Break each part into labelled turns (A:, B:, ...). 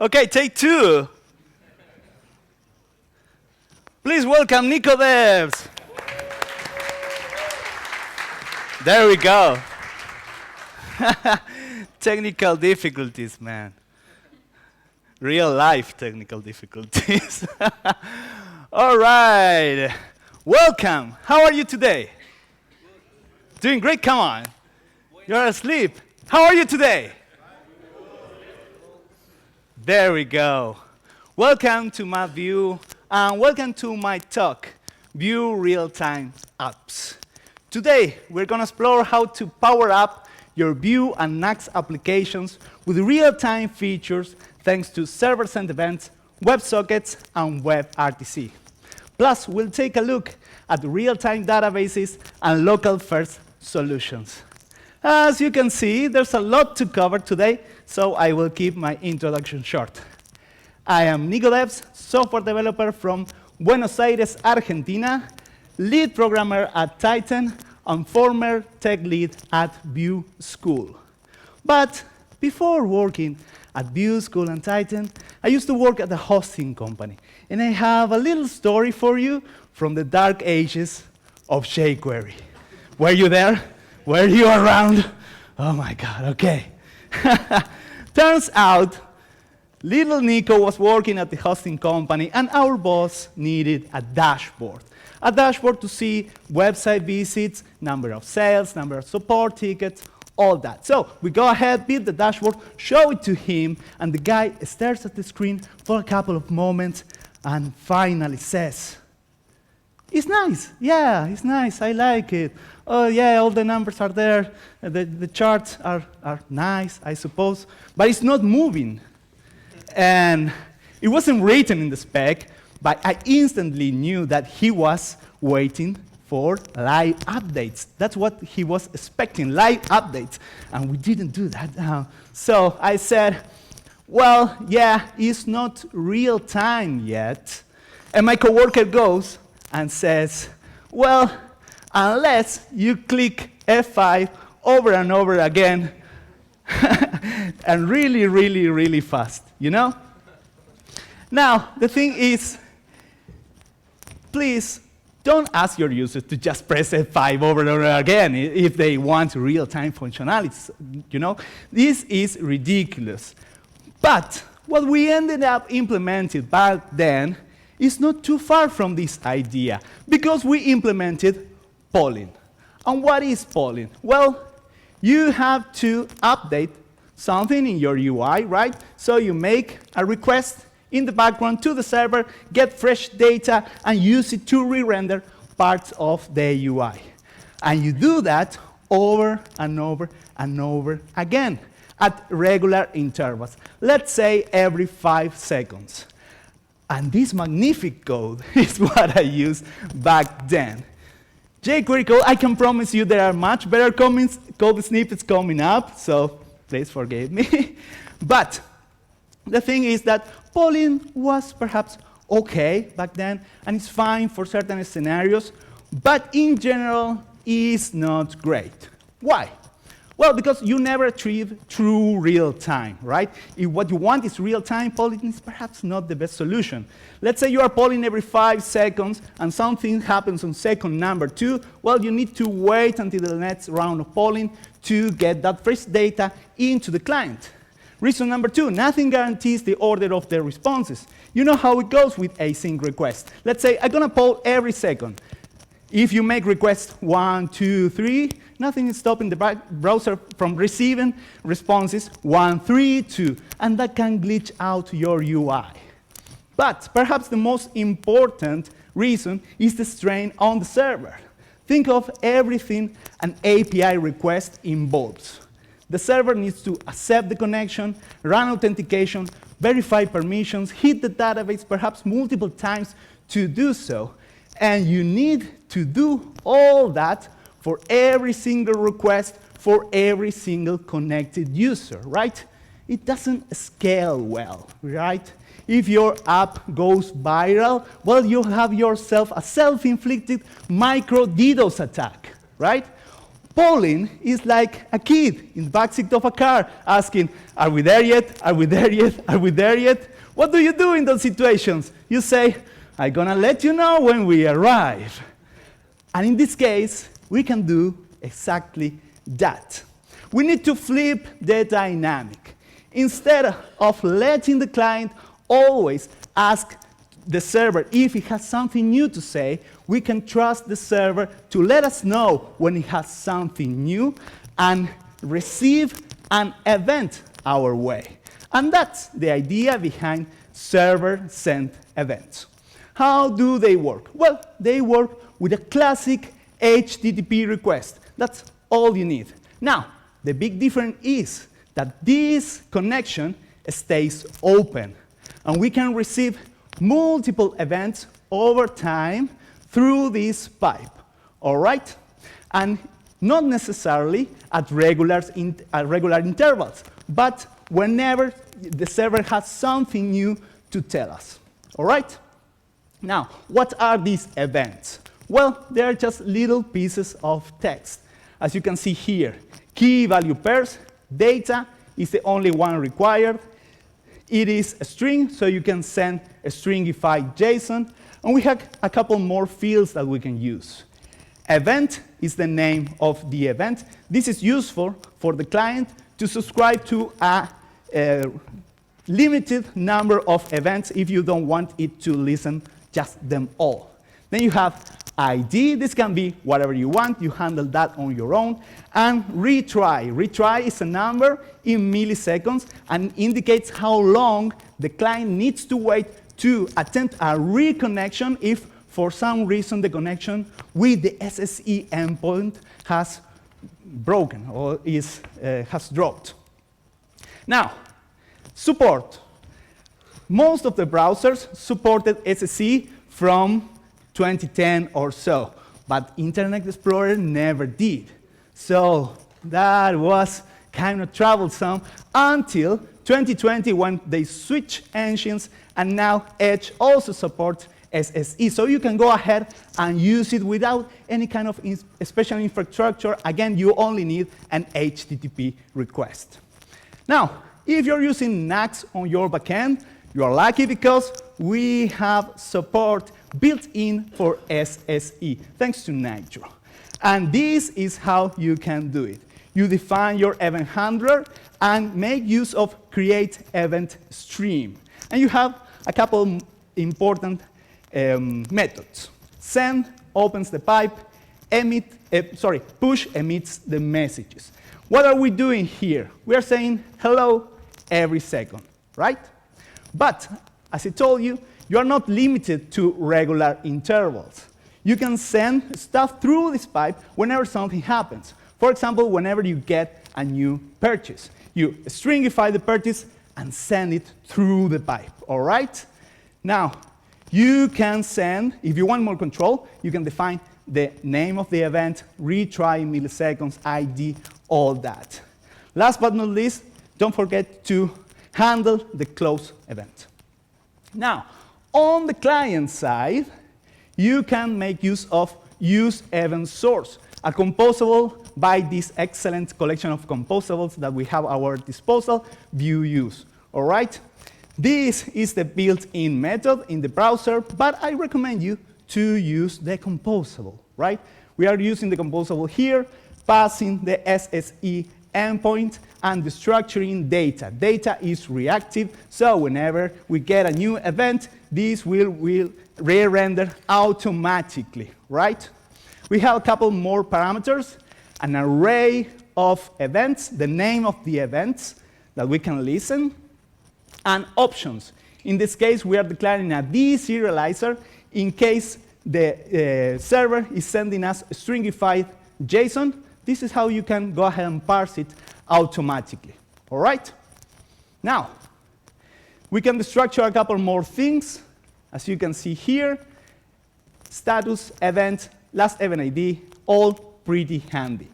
A: Okay, take two. Please welcome Nico. There we go. Technical difficulties, man. Real life technical difficulties. All right. Welcome. How are you today? Doing great? Come on. You're asleep. How are you today? There we go. Welcome to MadVue, and welcome to my talk, Vue Real-Time Apps. Today, we're going to explore how to power up your Vue and Next applications with real-time features thanks to server-sent events, WebSockets, and WebRTC. Plus, we'll take a look at real-time databases and local-first solutions. As you can see, there's a lot to cover today, so I will keep my introduction short. I am Nico, software developer from Buenos Aires, Argentina, lead programmer at Titan, and former tech lead at Vue School. But before working at Vue School and Titan, I used to work at a hosting company. And I have a little story for you from the dark ages of jQuery. Were you there? Were you around? Oh my God, okay. Turns out, little Nico was working at the hosting company, and our boss needed a dashboard. A dashboard to see website visits, number of sales, number of support tickets, all that. So we go ahead, build the dashboard, show it to him, and the guy stares at the screen for a couple of moments and finally says, "It's nice. Yeah, it's nice. I like it. Oh, yeah, all the numbers are there. The charts are nice, I suppose. But it's not moving." And it wasn't written in the spec, but I instantly knew that he was waiting for live updates. That's what he was expecting, live updates. And we didn't do that. So I said, well, yeah, it's not real time yet. And my coworker goes and says, well, unless you click F5 over and over again, and really, really, really fast, you know? Now, the thing is, please don't ask your users to just press F5 over and over again if they want real-time functionalities, you know? This is ridiculous. But what we ended up implementing back then is not too far from this idea, because we implemented polling. And what is polling? Well, you have to update something in your UI, right? So you make a request in the background to the server, get fresh data, and use it to re-render parts of the UI. And you do that over and over and over again at regular intervals. Let's say every 5 seconds. And this magnific code is what I used back then. jQuery code, I can promise you there are much better code snippets coming up, so please forgive me. But the thing is that polling was perhaps okay back then, and it's fine for certain scenarios, but in general, it's not great. Why? Well, because you never achieve true real time, right? If what you want is real time, polling is perhaps not the best solution. Let's say you are polling every 5 seconds and something happens on second number 2. Well, you need to wait until the next round of polling to get that fresh data into the client. Reason number 2, nothing guarantees the order of the responses. You know how it goes with async requests. Let's say I'm going to poll every second. If you make requests 1, 2, 3, nothing is stopping the browser from receiving responses 1, 3, 2, and that can glitch out your UI. But perhaps the most important reason is the strain on the server. Think of everything an API request involves. The server needs to accept the connection, run authentication, verify permissions, hit the database perhaps multiple times to do so. And you need to do all that for every single request, for every single connected user, right? It doesn't scale well, right? If your app goes viral, well, you have yourself a self-inflicted micro DDoS attack, right? Polling is like a kid in the backseat of a car asking, are we there yet? Are we there yet? Are we there yet? What do you do in those situations? You say, I'm gonna let you know when we arrive. And in this case, we can do exactly that. We need to flip the dynamic. Instead of letting the client always ask the server if it has something new to say, we can trust the server to let us know when it has something new and receive an event our way. And that's the idea behind server-sent events. How do they work? Well, they work with a classic HTTP request. That's all you need. Now, the big difference is that this connection stays open, and we can receive multiple events over time through this pipe, all right? And not necessarily at regular intervals, but whenever the server has something new to tell us, all right? Now, what are these events? Well, they're just little pieces of text. As you can see here, key value pairs, data is the only one required. It is a string, so you can send a stringified JSON. And we have a couple more fields that we can use. Event is the name of the event. This is useful for the client to subscribe to a limited number of events if you don't want it to listen just them all. Then you have ID. This can be whatever you want. You handle that on your own. And retry. Retry is a number in milliseconds and indicates how long the client needs to wait to attempt a reconnection if, for some reason, the connection with the SSE endpoint has broken or has dropped. Now, support. Most of the browsers supported SSE from 2010 or so, but Internet Explorer never did. So that was kind of troublesome until 2020 when they switched engines, and now Edge also supports SSE. So you can go ahead and use it without any kind of special infrastructure. Again, you only need an HTTP request. Now, if you're using NAX on your backend, you're lucky because we have support built in for SSE, thanks to Nico. And this is how you can do it. You define your event handler and make use of create event stream. And you have a couple important methods. Send opens the pipe, push emits the messages. What are we doing here? We are saying hello every second, right? But as I told you, you are not limited to regular intervals. You can send stuff through this pipe whenever something happens. For example, whenever you get a new purchase. You stringify the purchase and send it through the pipe, all right? Now, you can send, if you want more control, you can define the name of the event, retry milliseconds, ID, all that. Last but not least, don't forget to handle the close event. Now, on the client side, you can make use of use event source, a composable by this excellent collection of composables that we have at our disposal, view use. All right? This is the built-in method in the browser, but I recommend you to use the composable, right? We are using the composable here, passing the SSE endpoint and the structuring data. Data is reactive, so whenever we get a new event, this will re-render automatically, right? We have a couple more parameters, an array of events, the name of the events that we can listen, and options. In this case, we are declaring a deserializer in case the server is sending us a stringified JSON. This is how you can go ahead and parse it automatically, all right? Now, we can structure a couple more things. As you can see here, status, event, last event ID, all pretty handy.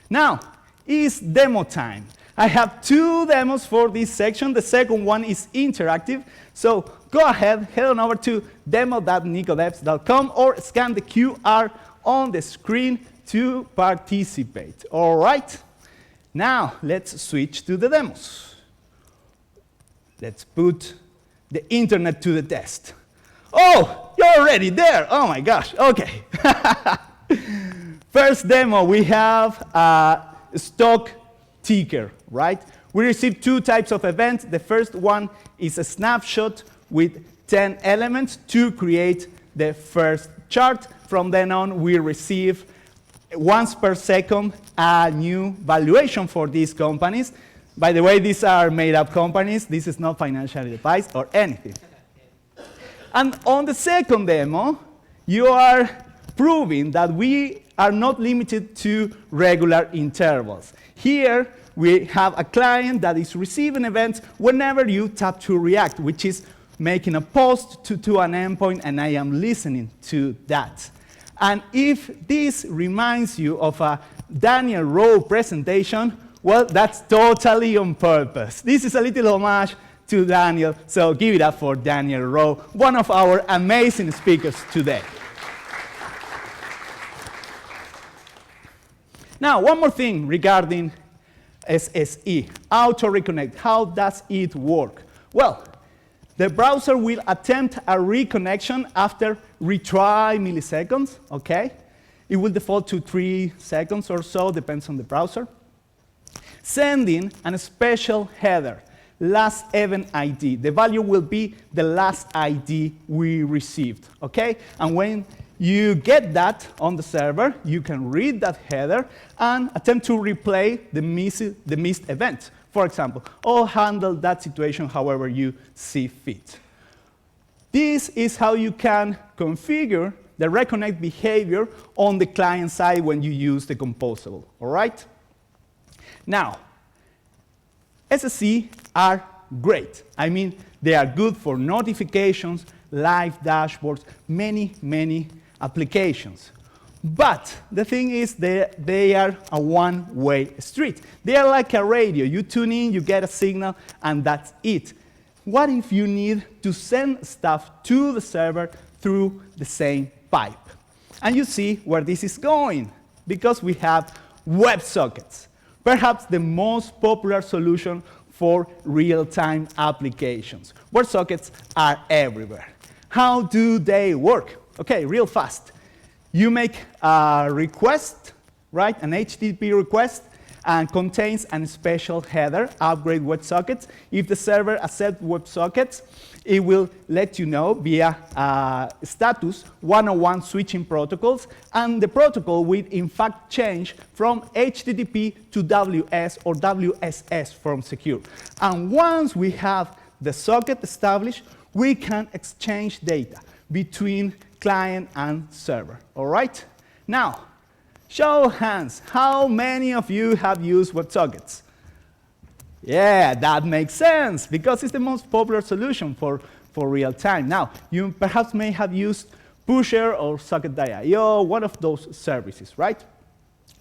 A: Now, it's demo time. I have two demos for this section. The second one is interactive. So go ahead, head on over to demo.nicodevs.com or scan the QR on the screen to participate. All right? Now, let's switch to the demos. Let's put the internet to the test. Oh, you're already there. Oh my gosh. Okay. First demo, we have a stock ticker, right? We received two types of events. The first one is a snapshot with 10 elements to create the first chart. From then on, we receive once per second a new valuation for these companies. By the way, these are made-up companies. This is not financial advice or anything. And on the second demo, you are proving that we are not limited to regular intervals. Here, we have a client that is receiving events whenever you tap to react, which is making a post to an endpoint, and I am listening to that. And if this reminds you of a Daniel Rowe presentation, well, that's totally on purpose. This is a little homage to Daniel, so give it up for Daniel Rowe, one of our amazing speakers today. Now, one more thing regarding SSE, Auto Reconnect. How does it work? Well, the browser will attempt a reconnection after retry milliseconds, okay? It will default to 3 seconds or so, depends on the browser. Sending a special header, last event ID. The value will be the last ID we received, okay? And when you get that on the server, you can read that header and attempt to replay the missed event, for example, or handle that situation however you see fit. This is how you can configure the reconnect behavior on the client side when you use the composable, all right? Now, SSE are great. I mean, they are good for notifications, live dashboards, many applications. But the thing is they are a one-way street. They are like a radio. You tune in, you get a signal, and that's it. What if you need to send stuff to the server through the same pipe? And you see where this is going, because we have WebSockets, perhaps the most popular solution for real-time applications. WebSockets are everywhere. How do they work? Okay, real fast. You make a request, right, an HTTP request, and contains a special header, upgrade WebSockets. If the server accepts WebSockets, it will let you know via status 101 switching protocols, and the protocol will in fact change from HTTP to WS or WSS from secure. And once we have the socket established, we can exchange data between client and server, all right? Now, show of hands, how many of you have used WebSockets? Yeah, that makes sense, because it's the most popular solution for real time. Now, you perhaps may have used Pusher or Socket.io, one of those services, right?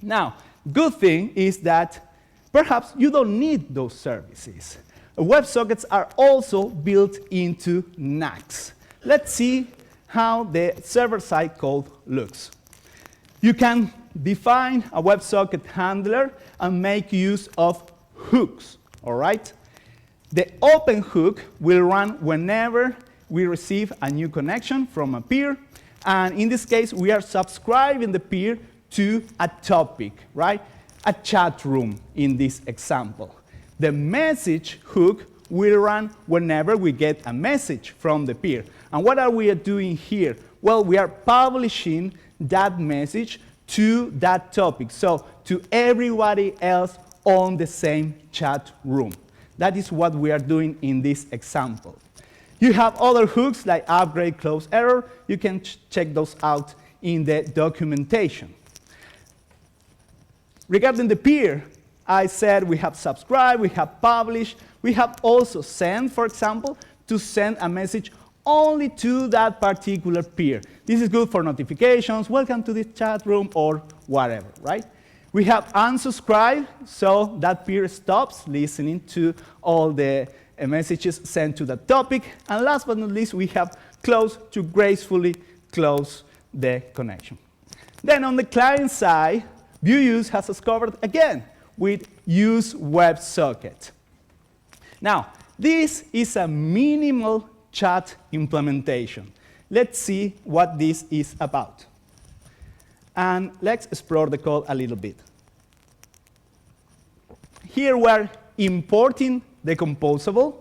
A: Now, good thing is that perhaps you don't need those services. WebSockets are also built into NACs. Let's see how the server-side code looks. You can define a WebSocket handler and make use of hooks, all right? The open hook will run whenever we receive a new connection from a peer, and in this case, we are subscribing the peer to a topic, right? A chat room in this example. The message hook will run whenever we get a message from the peer. And what are we doing here? Well, we are publishing that message to that topic, so to everybody else on the same chat room. That is what we are doing in this example. You have other hooks like upgrade, close error. You can check those out in the documentation. Regarding the peer, I said we have subscribe, we have publish, we have also send, for example, to send a message only to that particular peer. This is good for notifications, welcome to this chat room, or whatever, right? We have unsubscribe, so that peer stops listening to all the messages sent to that topic. And last but not least, we have close to gracefully close the connection. Then on the client side, VueUse has discovered again with use WebSocket. Now, this is a minimal chat implementation. Let's see what this is about. And let's explore the code a little bit. Here we're importing the composable.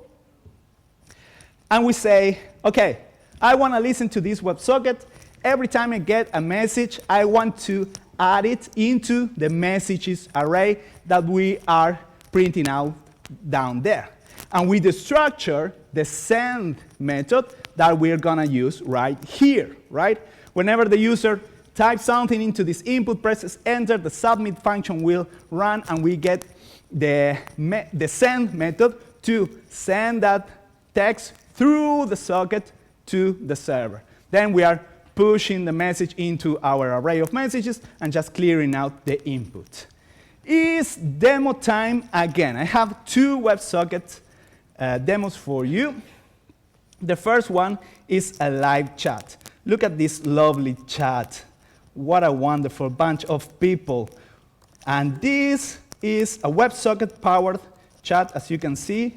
A: And we say, OK, I want to listen to this WebSocket. Every time I get a message, I want to add it into the messages array that we are printing out down there. And with the structure, the send method that we're going to use right here, right? Whenever the user types something into this input, presses enter, the submit function will run, and we get the send method to send that text through the socket to the server. Then we are pushing the message into our array of messages and just clearing out the input. It's demo time again. I have two WebSocket demos for you. The first one is a live chat. Look at this lovely chat. What a wonderful bunch of people. And this is a WebSocket-powered chat. As you can see,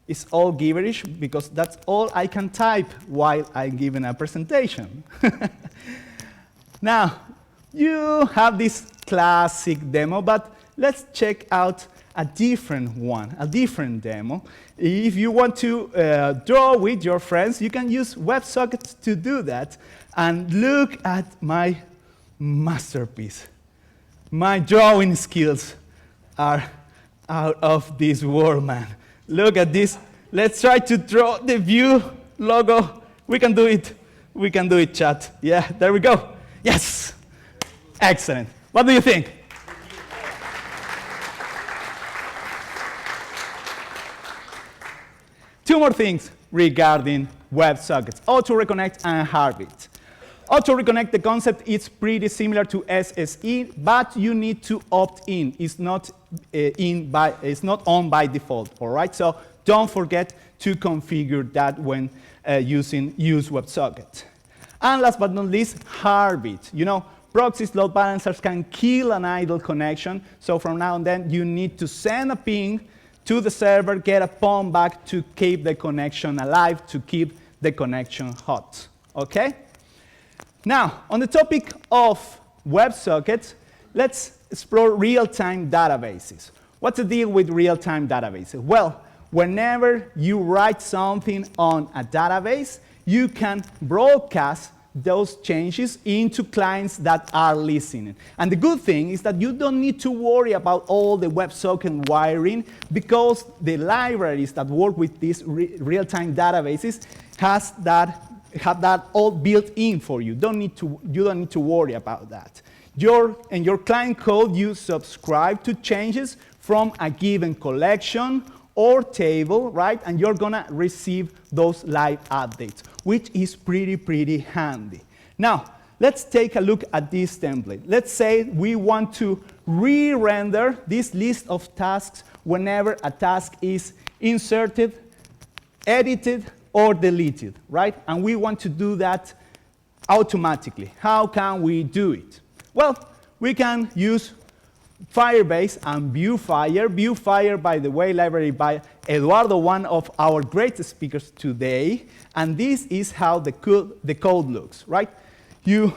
A: it's all gibberish because that's all I can type while I'm giving a presentation. Now, you have this classic demo, but let's check out a different one, a different demo. If you want to draw with your friends, you can use WebSocket to do that. And look at my masterpiece. My drawing skills are out of this world, man. Look at this. Let's try to draw the Vue logo. We can do it. We can do it, chat. Yeah, there we go. Yes. Excellent. What do you think? Two more things regarding WebSockets, auto-reconnect and Heartbeat. Auto-reconnect, the concept is pretty similar to SSE, but you need to opt in. It's not, it's not on by default, all right? So don't forget to configure that when using use WebSocket. And last but not least, Heartbeat. You know, proxies, load balancers can kill an idle connection. So from now on then, you need to send a ping to the server, get a POM back to keep the connection alive, to keep the connection hot, okay? Now, on the topic of WebSockets, let's explore real-time databases. What's the deal with real-time databases? Well, whenever you write something on a database, you can broadcast those changes into clients that are listening. And the good thing is that you don't need to worry about all the WebSocket wiring because the libraries that work with these real-time databases have that all built in for you. You don't need to worry about that. In your client code, you subscribe to changes from a given collection or table, right? And you're gonna receive those live updates, which is pretty handy. Now, let's take a look at this template. Let's say we want to re-render this list of tasks whenever a task is inserted, edited, or deleted, right? And we want to do that automatically. How can we do it? Well, we can use Firebase and VueFire. VueFire, by the way, library by Eduardo, one of our great speakers today. And this is how the code looks, right? You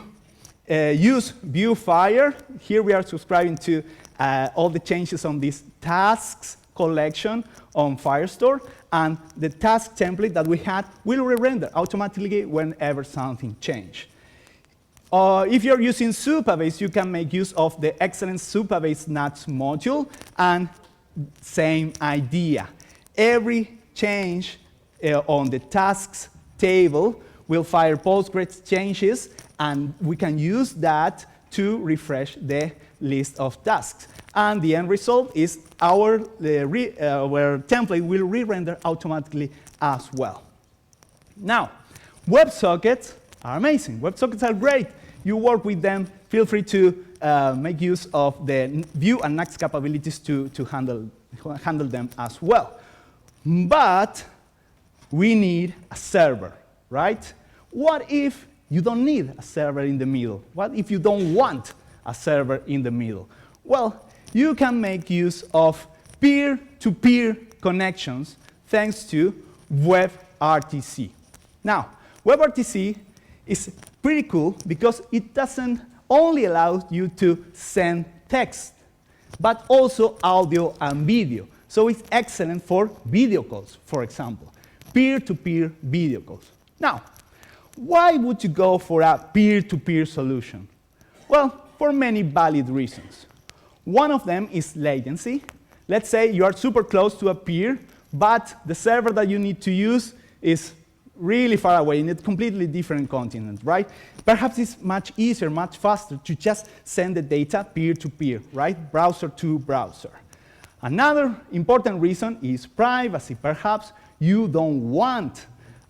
A: use VueFire. Here we are subscribing to all the changes on this tasks collection on Firestore. And the task template that we had will re-render automatically whenever something changes. If you're using Supabase, you can make use of the excellent Supabase Nuts module, and same idea. Every change on the tasks table will fire Postgres changes, and we can use that to refresh the list of tasks. And the end result is our template will re-render automatically as well. Now, WebSockets are amazing. WebSockets are great. You work with them. Feel free to make use of the Vue and Next capabilities to handle them as well. But we need a server, right? What if you don't need a server in the middle? What if you don't want a server in the middle? Well, you can make use of peer-to-peer connections thanks to WebRTC. Now, WebRTC is pretty cool because it doesn't only allow you to send text, but also audio and video. So it's excellent for video calls, for example, peer-to-peer video calls. Now, why would you go for a peer-to-peer solution? Well, for many valid reasons. One of them is latency. Let's say you are super close to a peer, but the server that you need to use is really far away in a completely different continent, right? Perhaps it's much easier, much faster to just send the data peer-to-peer, right? Browser to browser. Another important reason is privacy. Perhaps you don't want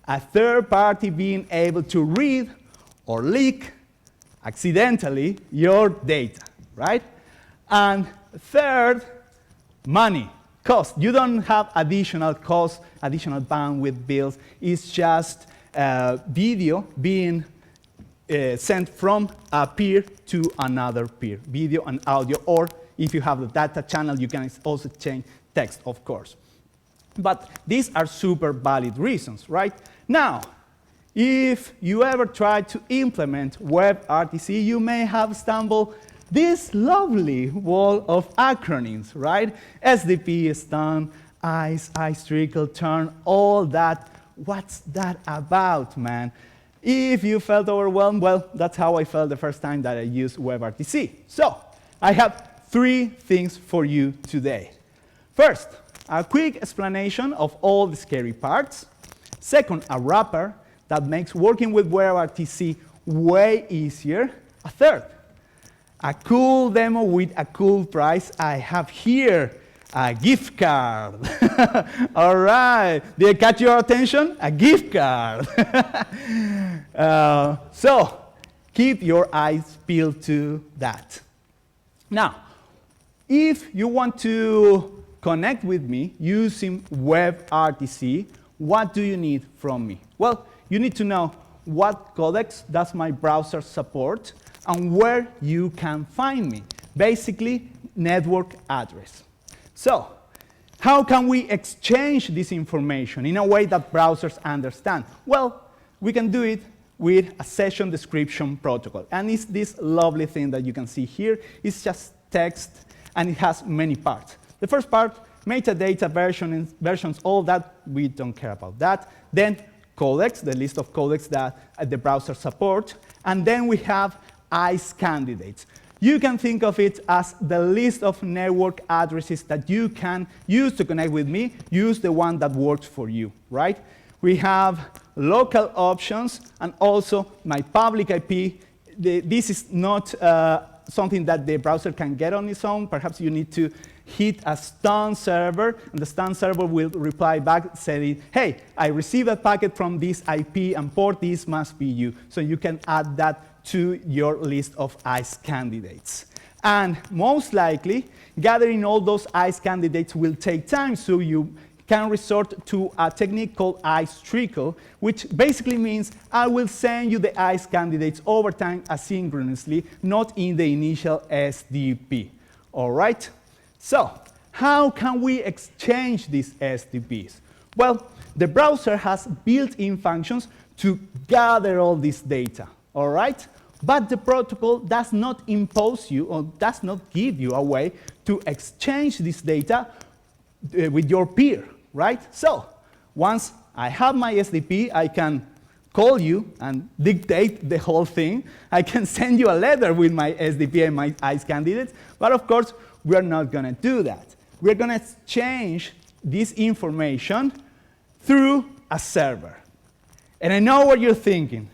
A: a third party being able to read or leak accidentally your data, right? And third, money, cost. You don't have additional costs, additional bandwidth bills. It's just video being sent from a peer to another peer, video and audio, or if you have the data channel, you can also change text, of course. But these are super valid reasons, right? Now, if you ever try to implement WebRTC, you may have stumbled this lovely wall of acronyms, right? SDP, stun, ice, trickle, turn, all that. What's that about, man? If you felt overwhelmed, well, that's how I felt the first time that I used WebRTC. So, I have 3 things for you today. First, a quick explanation of all the scary parts. Second, a wrapper that makes working with WebRTC way easier. A third, a cool demo with a cool price. I have here a gift card. All right, did I catch your attention? A gift card. So keep your eyes peeled to that. Now, if you want to connect with me using WebRTC, what do you need from me? Well, you need to know what codecs does my browser support and where you can find me. Basically, network address. So, how can we exchange this information in a way that browsers understand? Well, we can do it with a session description protocol. And it's this lovely thing that you can see here. It's just text, and it has many parts. The first part, metadata versions, all that, we don't care about that. Then codecs, the list of codecs that the browser supports. And then we have ICE candidates. You can think of it as the list of network addresses that you can use to connect with me. Use the one that works for you, right? We have local options and also my public IP. This is not something that the browser can get on its own. Perhaps you need to hit a stun server, and the stun server will reply back saying, hey, I received a packet from this IP and port, this must be you. So you can add that to your list of ICE candidates. And most likely, gathering all those ICE candidates will take time, so you can resort to a technique called ICE trickle, which basically means I will send you the ICE candidates over time asynchronously, not in the initial SDP. All right? So, how can we exchange these SDPs? Well, the browser has built-in functions to gather all this data, all right? But the protocol does not impose you or does not give you a way to exchange this data with your peer, right? So, once I have my SDP, I can call you and dictate the whole thing. I can send you a letter with my SDP and my ICE candidates, but of course, we're not going to do that. We're going to exchange this information through a server. And I know what you're thinking.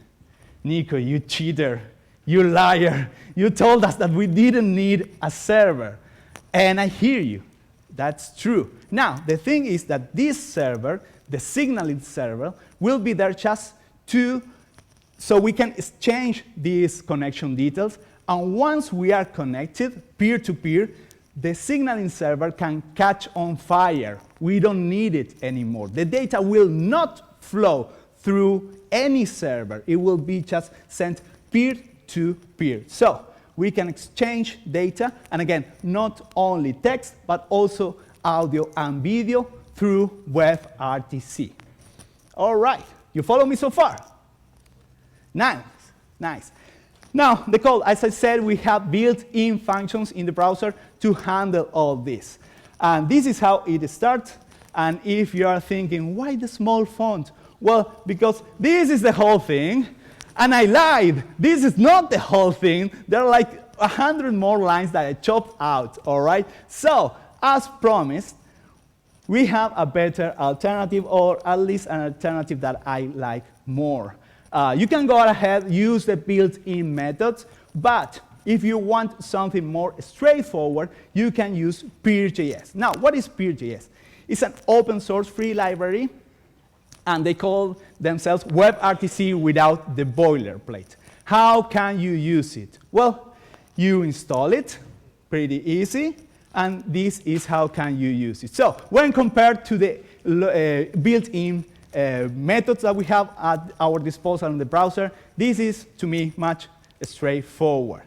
A: Nico, you cheater, you liar. You told us that we didn't need a server. And I hear you. That's true. Now, the thing is that this server, the signaling server, will be there just so we can exchange these connection details. And once we are connected peer-to-peer, the signaling server can catch on fire. We don't need it anymore. The data will not flow through any server. It will be just sent peer-to-peer. So We can exchange data, and again, not only text, but also audio and video through WebRTC. All right, you follow me so far? Nice, nice. Now, the code, as I said, we have built-in functions in the browser to handle all this. And this is how it starts. And if you are thinking, why the small font? Well, because this is the whole thing. And I lied. This is not the whole thing. There are like 100 more lines that I chopped out, all right? So, as promised, we have a better alternative, or at least an alternative that I like more. You can go ahead, use the built-in methods, but if you want something more straightforward, you can use Peer.js. Now, what is Peer.js? It's an open source free library, and they call themselves WebRTC without the boilerplate. How can you use it? Well, you install it, pretty easy, and this is how can you use it. So, when compared to the built-in methods that we have at our disposal in the browser, this is, to me, much straightforward.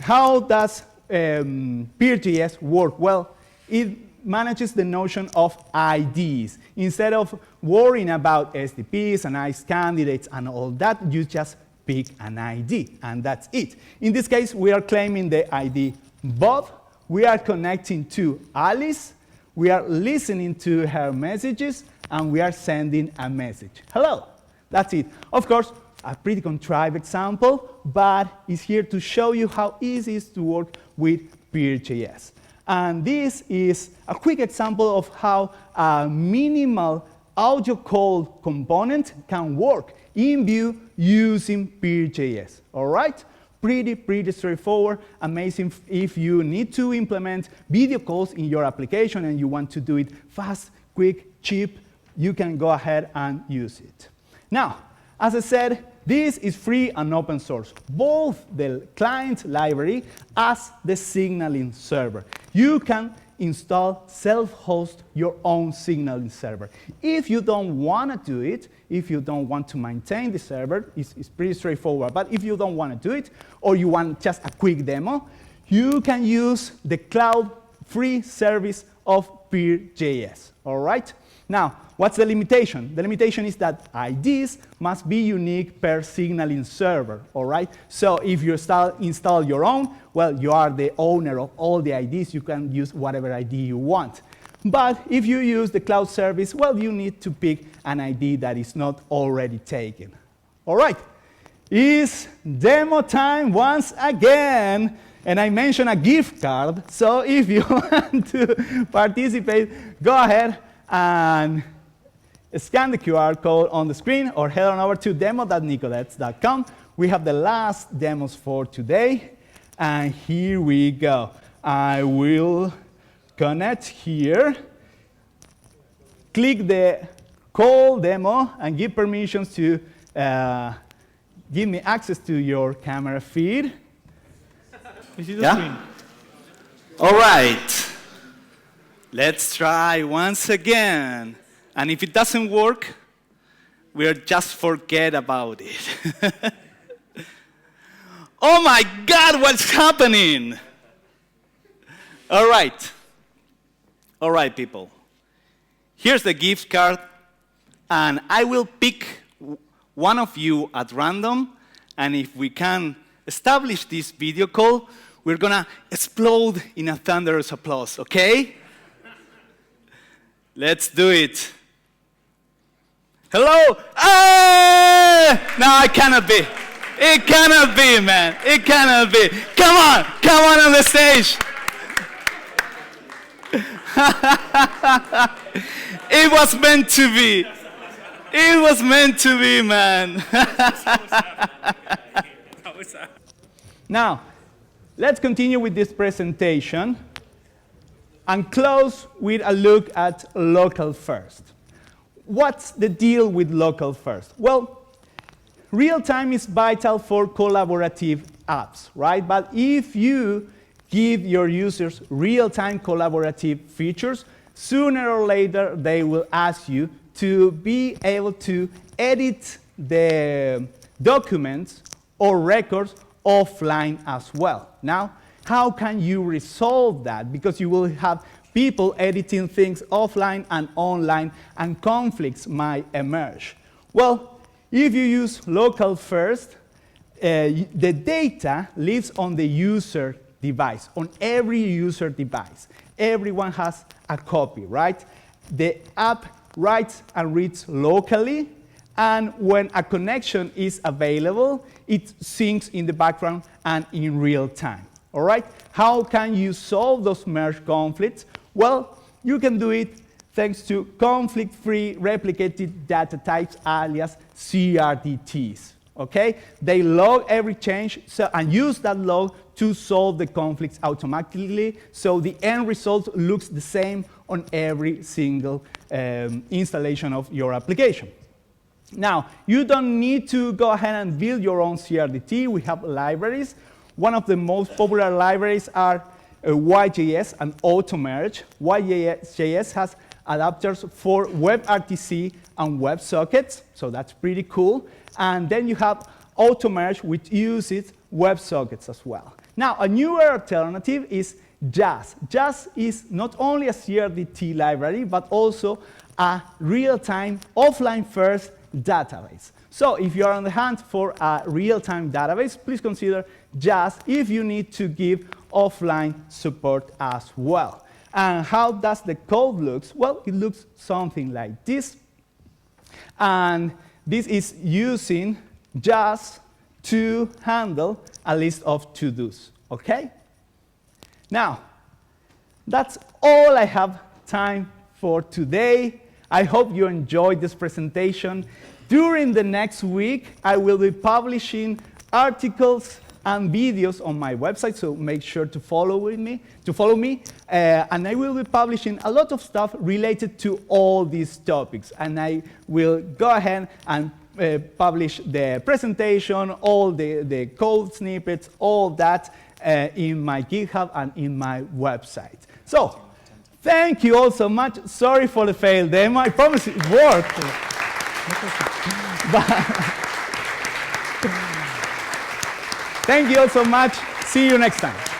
A: How does Peer.js work? Well, it manages the notion of IDs. Instead of worrying about SDPs and ICE candidates and all that, you just pick an ID, and that's it. In this case, we are claiming the ID Bob. We are connecting to Alice. We are listening to her messages, and we are sending a message. Hello. That's it. Of course, a pretty contrived example, but it's here to show you how easy it is to work with Peer.js. And this is a quick example of how a minimal audio call component can work in Vue using Peer.js. All right? Pretty straightforward, amazing if you need to implement video calls in your application and you want to do it fast, quick, cheap, you can go ahead and use it. Now, as I said, this is free and open source, both the client library as the signaling server. You can install, self-host your own signaling server. If you don't want to do it, if you don't want to maintain the server, it's pretty straightforward. But if you don't want to do it, or you want just a quick demo, you can use the cloud-free service of Peer.js, all right? Now, what's the limitation? The limitation is that IDs must be unique per signaling server, all right? So if you install your own, well, you are the owner of all the IDs. You can use whatever ID you want. But if you use the cloud service, well, you need to pick an ID that is not already taken. All right, it's demo time once again. And I mentioned a gift card. So if you want to participate, go ahead and scan the QR code on the screen or head on over to demo.nicolets.com. We have the last demos for today. And here we go. I will connect here, click the call demo, and give permissions to give me access to your camera feed. You see the screen? All right. Let's try once again. And if it doesn't work, we'll just forget about it. Oh my God, what's happening? All right. All right, people. Here's the gift card, and I will pick one of you at random, and if we can establish this video call, we're gonna explode in a thunderous applause, okay? Let's do it. Hello? Ah! No, it cannot be. It cannot be, man. It cannot be. Come on the stage. It was meant to be. It was meant to be, man. Now, let's continue with this presentation and close with a look at local first. What's the deal with local first? Well, real-time is vital for collaborative apps, right? But if you give your users real-time collaborative features, sooner or later they will ask you to be able to edit the documents or records offline as well. Now, how can you resolve that? Because you will have people editing things offline and online, and conflicts might emerge. Well, if you use local first, the data lives on the user device, on every user device. Everyone has a copy, right? The app writes and reads locally, and when a connection is available, it syncs in the background and in real time, all right? How can you solve those merge conflicts? Well, you can do it thanks to conflict-free replicated data types, alias CRDTs, okay? They log every change and use that log to solve the conflicts automatically, so the end result looks the same on every single installation of your application. Now, you don't need to go ahead and build your own CRDT. We have libraries. One of the most popular libraries are YJS and AutoMerge. YJS has adapters for WebRTC and WebSockets, so that's pretty cool. And then you have AutoMerge, which uses WebSockets as well. Now, a newer alternative is JAS. JAS is not only a CRDT library, but also a real-time, offline-first database. So if you're on the hunt for a real-time database, please consider JAS if you need to give offline support as well. And how does the code look? Well, it looks something like this. And this is using JAS to handle a list of to-dos, okay? Now, that's all I have time for today. I hope you enjoyed this presentation. During the next week, I will be publishing articles and videos on my website, so make sure to follow me. And I will be publishing a lot of stuff related to all these topics. And I will go ahead and publish the presentation, all the code snippets, all that in my GitHub and in my website. So, thank you all so much. Sorry for the failed demo. I promise it worked. Thank you all so much. See you next time.